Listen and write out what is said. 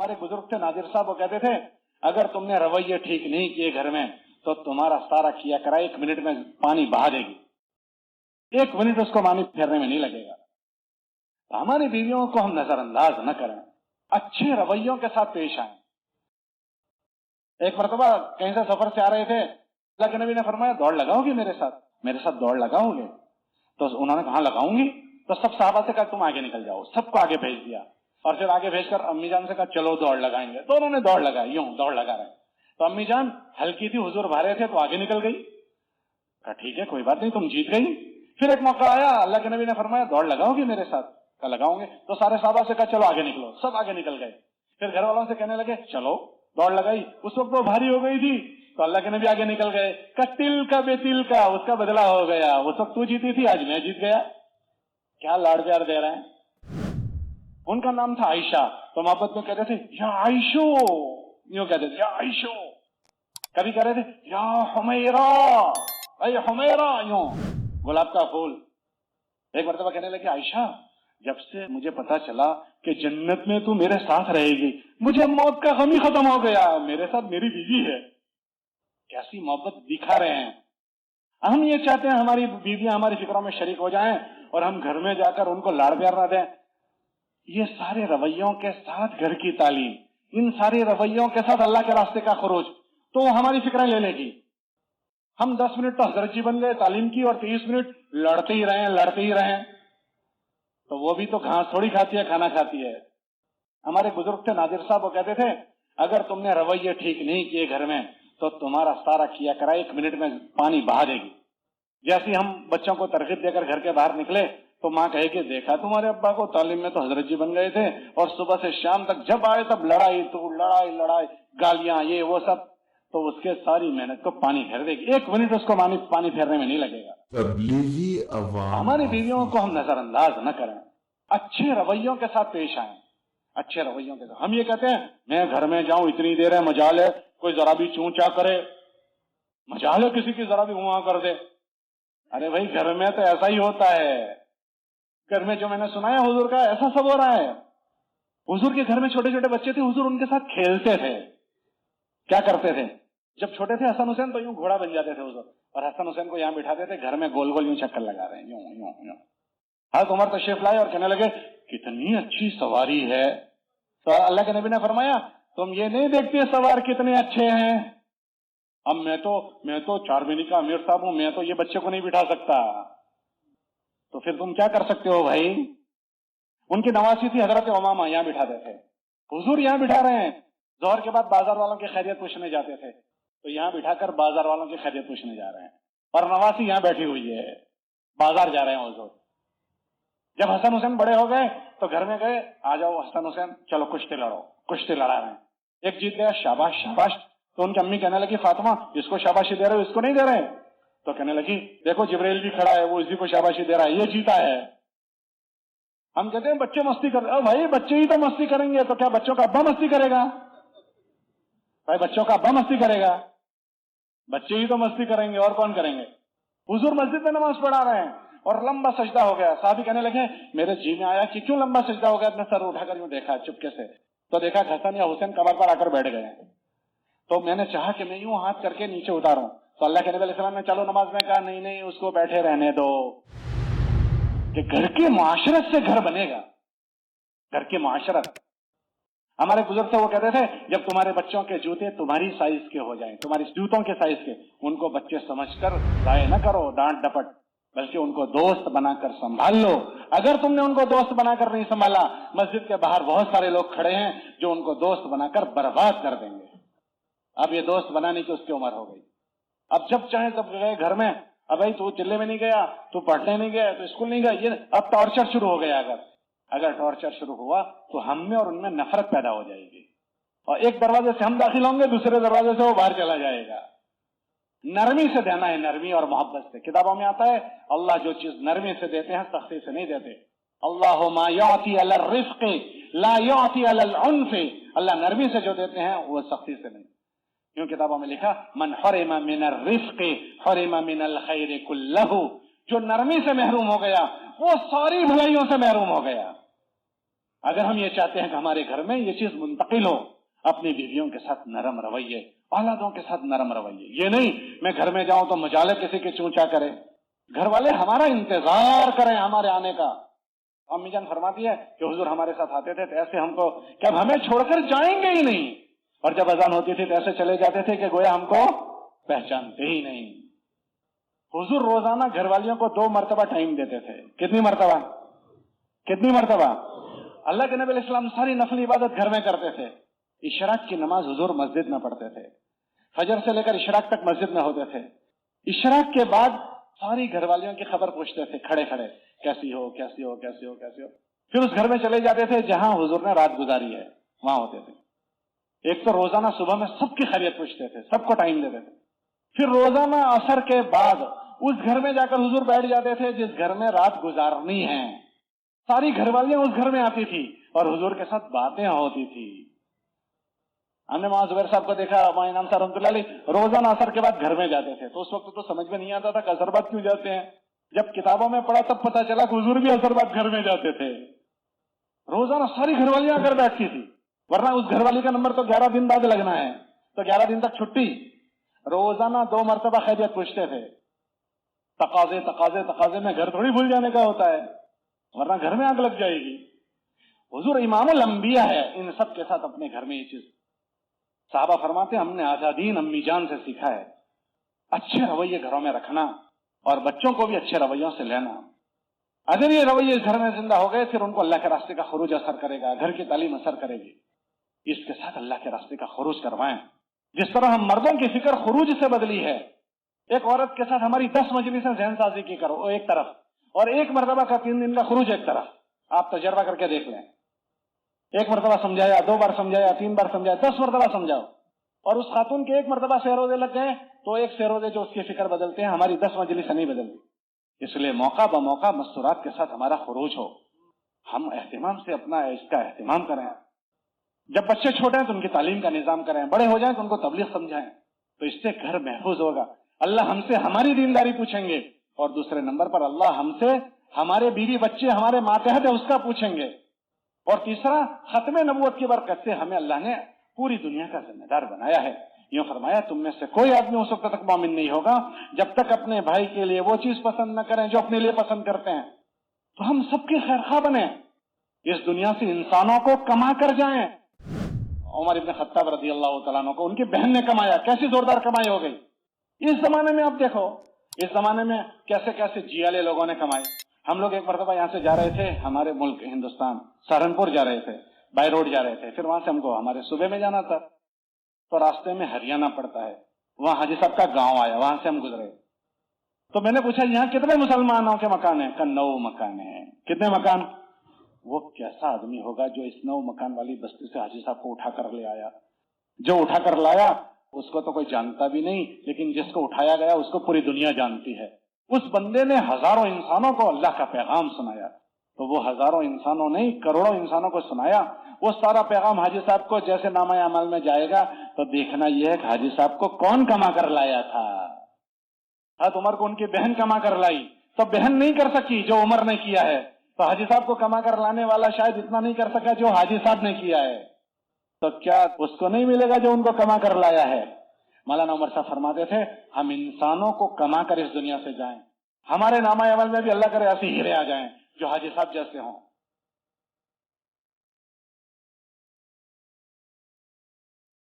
ہمارے بزرگ تھے نادر صاحب، وہ کہتے تھے اگر تم نے رویے ٹھیک نہیں کیے گھر میں تو تمہارا سارا کیا کرا 1 منٹ میں پانی بہا دے گی، 1 منٹ اس کو پانی پھیرنے میں نہیں لگے گا۔ ہماری بیویوں کو ہم نظر انداز نہ کریں، اچھے رویوں کے ساتھ پیش آئیں۔ ایک مرتبہ کہیں سے سفر سے آ رہے تھے، اللہ کے نبی نے فرمایا دوڑ لگاؤ گی میرے ساتھ دوڑ لگاؤ گے؟ تو انہوں نے کہا لگاؤں گی۔ تو سب صحابہ سے کہا تم آگے نکل جاؤ، سب کو آگے بھیج دیا، اور پھر آگے بھیج کر امی جان سے کہا چلو دوڑ لگائیں گے۔ تو انہوں نے دوڑ لگائی، یوں دوڑ لگا رہے ہیں۔ تو امی جان ہلکی تھی، حضور بھارے تھے تو آگے نکل گئی، کہا ٹھیک ہے کوئی بات نہیں تم جیت گئی۔ پھر ایک موقع آیا، اللہ کے نبی نے فرمایا دوڑ لگاؤ گی میرے ساتھ؟ کہا لگاؤں گے۔ تو سارے صحابہ سے کہا چلو آگے نکلو، سب آگے نکل گئے۔ پھر گھر والوں سے کہنے لگے چلو دوڑ لگائی، اس وقت وہ بھاری ہو گئی تھی تو اللہ کے نبی آگے نکل گئے، تل کا بے تل کا اس کا بدلہ ہو گیا، اس وقت تو جیتی تھی آج میں جیت گیا۔ کیا لاڑ پیار دے رہے ہیں۔ ان کا نام تھا عائشہ، تو محبت میں کہتے تھے یا عائشو، یوں کہتے تھے یا عائشو، کبھی کہہ رہے تھے یا حمیرہ، اے حمیرہ، یوں گلاب کا پھول۔ ایک مرتبہ کہنے لگے عائشہ جب سے مجھے پتا چلا کہ جنت میں تو میرے ساتھ رہے گی مجھے موت کا غم ہی ختم ہو گیا، میرے ساتھ میری بیوی ہے۔ کیسی محبت دکھا رہے ہیں۔ ہم یہ چاہتے ہیں ہماری بیویاں ہماری فکروں میں شریک ہو جائیں اور ہم گھر میں جا کر ان کو لاڑ پیار نہ دیں۔ یہ سارے رویوں کے ساتھ گھر کی تعلیم، ان سارے رویوں کے ساتھ اللہ کے راستے کا خروج، تو ہماری فکریں لے لے گی۔ ہم 10 منٹ تو حضرت جی بن گئے تعلیم کی اور 30 منٹ لڑتے ہی رہیں، تو وہ بھی تو گھاس تھوڑی کھاتی ہے، کھانا کھاتی ہے۔ ہمارے بزرگ تھے نادر صاحب، وہ کہتے تھے اگر تم نے رویے ٹھیک نہیں کیے گھر میں تو تمہارا سارا کیا کرا 1 منٹ میں پانی بہا دے گی۔ جیسے ہم بچوں کو ترغیب دے کر گھر کے باہر نکلے تو ماں کہے کہ دیکھا تمہارے ابا کو تعلیم میں تو حضرت جی بن گئے تھے اور صبح سے شام تک جب آئے تب لڑائی گالیاں یہ وہ سب، تو اس کے ساری محنت کو پانی پھیر دے گی، 1 منٹ اس کو پانی پھیرنے میں نہیں لگے گا۔ تبلیغی عوام ہماری بیویوں کو ہم نظر انداز نہ کریں، اچھے رویوں کے ساتھ پیش آئیں، اچھے رویوں کے ساتھ۔ ہم یہ کہتے ہیں میں گھر میں جاؤں اتنی دیر ہے، مجال ہے کوئی ذرا بھی چونچا کرے، مجال ہے کسی کی ذرا بھی وہاں کر دے۔ ارے بھائی گھر میں تو ایسا ہی ہوتا ہے، گھر میں جو میں نے سنا ہے حضور کا ایسا سب ہو رہا ہے۔ حضور کے گھر میں چھوٹے چھوٹے بچے تھے، حضور ان کے ساتھ کھیلتے تھے۔ کیا کرتے تھے جب چھوٹے تھے حسن حسین تو یوں گھوڑا بن جاتے تھے حضور، اور حسن حسین کو یہاں بٹھاتے تھے، گھر میں گول گول یوں چکر لگا رہے ہیں یوں یوں یوں۔ حضرت عمر تشریف لائے اور کہنے لگے کتنی اچھی سواری ہے۔ تو اللہ کے نبی نے فرمایا تم یہ نہیں دیکھتے سوار کتنے اچھے ہیں، اب میں تو 4 مہینے کا امیر صاحب ہوں، میں تو یہ بچے کو نہیں بٹھا سکتا، تو پھر تم کیا کر سکتے ہو بھائی۔ ان کی نواسی تھی حضرت امامہ، یہاں بٹھاتے تھے، حضور یہاں بٹھا رہے ہیں۔ ظہر کے بعد بازار والوں کی خیریت پوچھنے جاتے تھے تو یہاں بٹھا کر بازار والوں کی خیریت پوچھنے جا رہے ہیں، اور نواسی یہاں بیٹھی ہوئی ہے، بازار جا رہے ہیں حضور۔ جب حسن حسین بڑے ہو گئے تو گھر میں گئے، آ جاؤ حسن حسین چلو کشتی لڑو، کشتی لڑا رہے ہیں، ایک جیت گیا، شاباش شاباش۔ تو ان کی امی کہنے لگی فاطمہ اس کو شاباشی دے رہے ہو اس کو نہیں دے رہے؟ تو کہنے لگی دیکھو جبریل بھی کھڑا ہے وہ اسی کو شاباشی دے رہا ہے، یہ جیتا ہے۔ ہم کہتے ہیں بچے مستی کر رہے، بھائی بچے ہی تو مستی کریں گے تو کیا بچوں کا ابا مستی کرے گا؟ بھائی بچوں کا ابا مستی کرے گا؟ بچے ہی تو مستی کریں گے اور کون کریں گے؟ حضور مسجد میں نماز پڑھا رہے ہیں اور لمبا سجدہ ہو گیا، صحابی کہنے لگے میرے جی میں آیا کہ کیوں لمبا سجدہ ہو گیا، اپنے سر اٹھا کر یوں دیکھا چپکے سے، تو دیکھا حسن یا حسین کمر پر آ کر بیٹھ گئے، تو میں نے چاہا کہ میں یوں ہاتھ کر کے نیچے اتاروں، تو اللہ کے نبی علیہ السلام نے چلو نماز میں کہا نہیں اس کو بیٹھے رہنے دو، کہ گھر کی معاشرت سے گھر بنے گا، گھر کی معاشرت۔ ہمارے بزرگ تھے وہ کہتے تھے جب تمہارے بچوں کے جوتے تمہاری سائز کے ہو جائیں، تمہاری جوتوں کے سائز کے، ان کو بچے سمجھ کر ضائع نہ کرو ڈانٹ ڈپٹ، بلکہ ان کو دوست بنا کر سنبھال لو۔ اگر تم نے ان کو دوست بنا کر نہیں سنبھالا، مسجد کے باہر بہت سارے لوگ کھڑے ہیں جو ان کو دوست بنا کر برباد کر دیں گے۔ اب یہ دوست بنانے کی اس کی عمر ہو گئی، اب جب چاہے تب گئے گھر میں، اب بھائی تو چلے میں نہیں گیا، تو پڑھنے نہیں گیا، تو اسکول نہیں گیا، یہ اب ٹارچر شروع ہو گیا۔ اگر ٹارچر شروع ہوا تو ہم میں اور ان میں نفرت پیدا ہو جائے گی، اور ایک دروازے سے ہم داخل ہوں گے، دوسرے دروازے سے وہ باہر چلا جائے گا۔ نرمی سے دینا ہے، نرمی اور محبت سے۔ کتابوں میں آتا ہے اللہ جو چیز نرمی سے دیتے ہیں سختی سے نہیں دیتے۔ اللہ ما یعطی علی الرفق لا یعطی علی العنف، اللہ نرمی سے جو دیتے ہیں وہ سختی سے نہیں۔ کیوں کتابوں میں لکھا من حرم من الرفق حرم من الخیر کلہ، جو نرمی سے محروم ہو گیا وہ ساری بھلائیوں سے محروم ہو گیا۔ اگر ہم یہ چاہتے ہیں کہ ہمارے گھر میں یہ چیز منتقل ہو، اپنی بیویوں کے ساتھ نرم رویے، اولادوں کے ساتھ نرم رویے، یہ نہیں میں گھر میں جاؤں تو مجالے کسی کے چونچا کرے، گھر والے ہمارا انتظار کریں ہمارے آنے کا۔ امی جان فرماتی ہے کہ حضور ہمارے ساتھ آتے تھے تو ایسے ہم کو کہ اب ہمیں چھوڑ کر جائیں گے ہی نہیں، اور جب اذان ہوتی تھی تو ایسے چلے جاتے تھے کہ گویا ہم کو پہچانتے ہی نہیں۔ حضور روزانہ گھر والیوں کو 2 مرتبہ ٹائم دیتے تھے۔ کتنی مرتبہ؟ اللہ کے نبی علیہ السلام ساری نفل عبادت گھر میں کرتے تھے۔ اشراق کی نماز حضور مسجد میں پڑھتے تھے، فجر سے لے کر اشراق تک مسجد میں ہوتے تھے۔ اشراق کے بعد ساری گھر والیوں کی خبر پوچھتے تھے کھڑے کھڑے، کیسی ہو کیسی ہو کیسی ہو کیسی ہو۔ پھر اس گھر میں چلے جاتے تھے جہاں حضور نے رات گزاری ہے، وہاں ہوتے تھے۔ ایک تو روزانہ صبح میں سب کی خیریت پوچھتے تھے، سب کو ٹائم دیتے تھے۔ پھر روزانہ عصر کے بعد اس گھر میں جا کر حضور بیٹھ جاتے تھے جس گھر میں رات گزارنی ہے۔ ساری گھر والیاں اس گھر میں آتی تھی اور حضور کے ساتھ باتیں ہوتی تھی۔ ہم نے وہاں زبیر صاحب کو دیکھا، وہاں انعام صاحب رحمۃ اللہ علیہ روزانہ عصر کے بعد گھر میں جاتے تھے، تو اس وقت تو سمجھ میں نہیں آتا تھا کہ عصر بعد کیوں جاتے ہیں۔ جب کتابوں میں پڑھا تب پتا چلا کہ حضور بھی عصر بعد گھر میں جاتے تھے۔ روزانہ ساری گھر والیاں آ کر بیٹھتی تھی، ورنہ اس گھر والی کا نمبر تو 11 دن بعد لگنا ہے، تو 11 دن تک چھٹی۔ روزانہ 2 مرتبہ خیریت پوچھتے تھے۔ تقاضے میں گھر تھوڑی بھول جانے کا ہوتا ہے، ورنہ گھر میں آگ لگ جائے گی۔ حضور امام الانبیاء ہے، ان سب کے ساتھ اپنے گھر میں یہ چیز۔ صحابہ فرماتے ہیں ہم نے آدھا دین امی جان سے سیکھا ہے، اچھے رویے گھروں میں رکھنا اور بچوں کو بھی اچھے رویوں سے لینا۔ اگر یہ رویے گھر میں زندہ ہو گئے پھر ان کو اللہ کے راستے کا خروج اثر کرے گا، گھر کی تعلیم اثر کرے گی۔ اس کے ساتھ اللہ کے راستے کا خروج کروائیں۔ جس طرح ہم مردوں کی فکر خروج سے بدلی ہے، ایک عورت کے ساتھ ہماری 10 مجلسیں ذہن سازی کی کرو ایک طرف، اور ایک مرتبہ کا 3 دن کا خروج ایک طرف۔ آپ تجربہ کر کے دیکھ لیں، ایک مرتبہ سمجھایا، 2 بار سمجھایا، 3 بار سمجھایا، 10 مرتبہ سمجھاؤ، اور اس خاتون کے ایک مرتبہ سیروزے لگ گئے تو ایک سیروزے جو اس کی فکر بدلتے ہیں ہماری 10 مجلسیں نہیں بدلتی۔ اس لیے موقع بموقع مستورات کے ساتھ ہمارا خروج ہو، ہم اہتمام سے اپنا اس کا اہتمام کریں۔ جب بچے چھوٹے ہیں تو ان کی تعلیم کا نظام کریں، بڑے ہو جائیں تو ان کو تبلیغ سمجھائیں، تو اس سے گھر محفوظ ہوگا۔ اللہ ہم سے ہماری دینداری پوچھیں گے، اور دوسرے نمبر پر اللہ ہم سے ہمارے بیوی بچے ہمارے ماتحت ہے اس کا پوچھیں گے، اور تیسرا ختم نبوت کی برکت سے ہمیں اللہ نے پوری دنیا کا ذمہ دار بنایا ہے۔ یوں فرمایا تم میں سے کوئی آدمی اس وقت تک مومن نہیں ہوگا جب تک اپنے بھائی کے لیے وہ چیز پسند نہ کریں جو اپنے لیے پسند کرتے ہیں۔ تو ہم سب کی خیرخواہ بنیں، اس دنیا سے انسانوں کو کما کر جائیں۔ عمر ابن خطاب رضی اللہ تعالیٰ عنہ کو ان کی بہن نے کمایا، کیسی زوردار کمائی ہو گئی۔ اس زمانے میں آپ دیکھو، اس زمانے میں کیسے کیسے جیالے لوگوں نے کمائی۔ ہم لوگ ایک مرتبہ یہاں سے جا رہے تھے، ہمارے ملک ہندوستان سہارنپور جا رہے تھے، بائی روڈ جا رہے تھے، پھر وہاں سے ہم کو ہمارے صوبے میں جانا تھا، تو راستے میں ہریانہ پڑتا ہے، وہاں حاجی صاحب کا گاؤں آیا، وہاں سے ہم گزرے، تو میں نے پوچھا یہاں کتنے مسلمانوں کے مکان ہیں؟ کہ 9 مکان ہیں۔ کتنے مکان؟ وہ کیسا آدمی ہوگا جو اس 9 مکان والی بستی سے حاجی صاحب کو اٹھا کر لے آیا؟ جو اٹھا کر لایا اس کو تو کوئی جانتا بھی نہیں، لیکن جس کو اٹھایا گیا اس کو پوری دنیا جانتی ہے۔ اس بندے نے ہزاروں انسانوں کو اللہ کا پیغام سنایا، تو وہ ہزاروں انسانوں نہیں کروڑوں انسانوں کو سنایا۔ وہ سارا پیغام حاجی صاحب کو جیسے نامہ اعمال میں جائے گا تو دیکھنا یہ ہے کہ حاجی صاحب کو کون کما کر لایا تھا۔ حضرت عمر کو ان کی بہن کما کر لائی، تو بہن نہیں کر سکی جو عمر نے کیا ہے، تو حاجی صاحب کو کما کر لانے والا شاید اتنا نہیں کر سکا جو حاجی صاحب نے کیا ہے، تو کیا اس کو نہیں ملے گا جو ان کو کما کر لایا ہے؟ مولانا عمر صاحب فرماتے تھے ہم انسانوں کو کما کر اس دنیا سے جائیں، ہمارے نامہ عمل میں بھی اللہ کرے ایسے ہیرے آ جائیں جو حاجی صاحب جیسے ہوں۔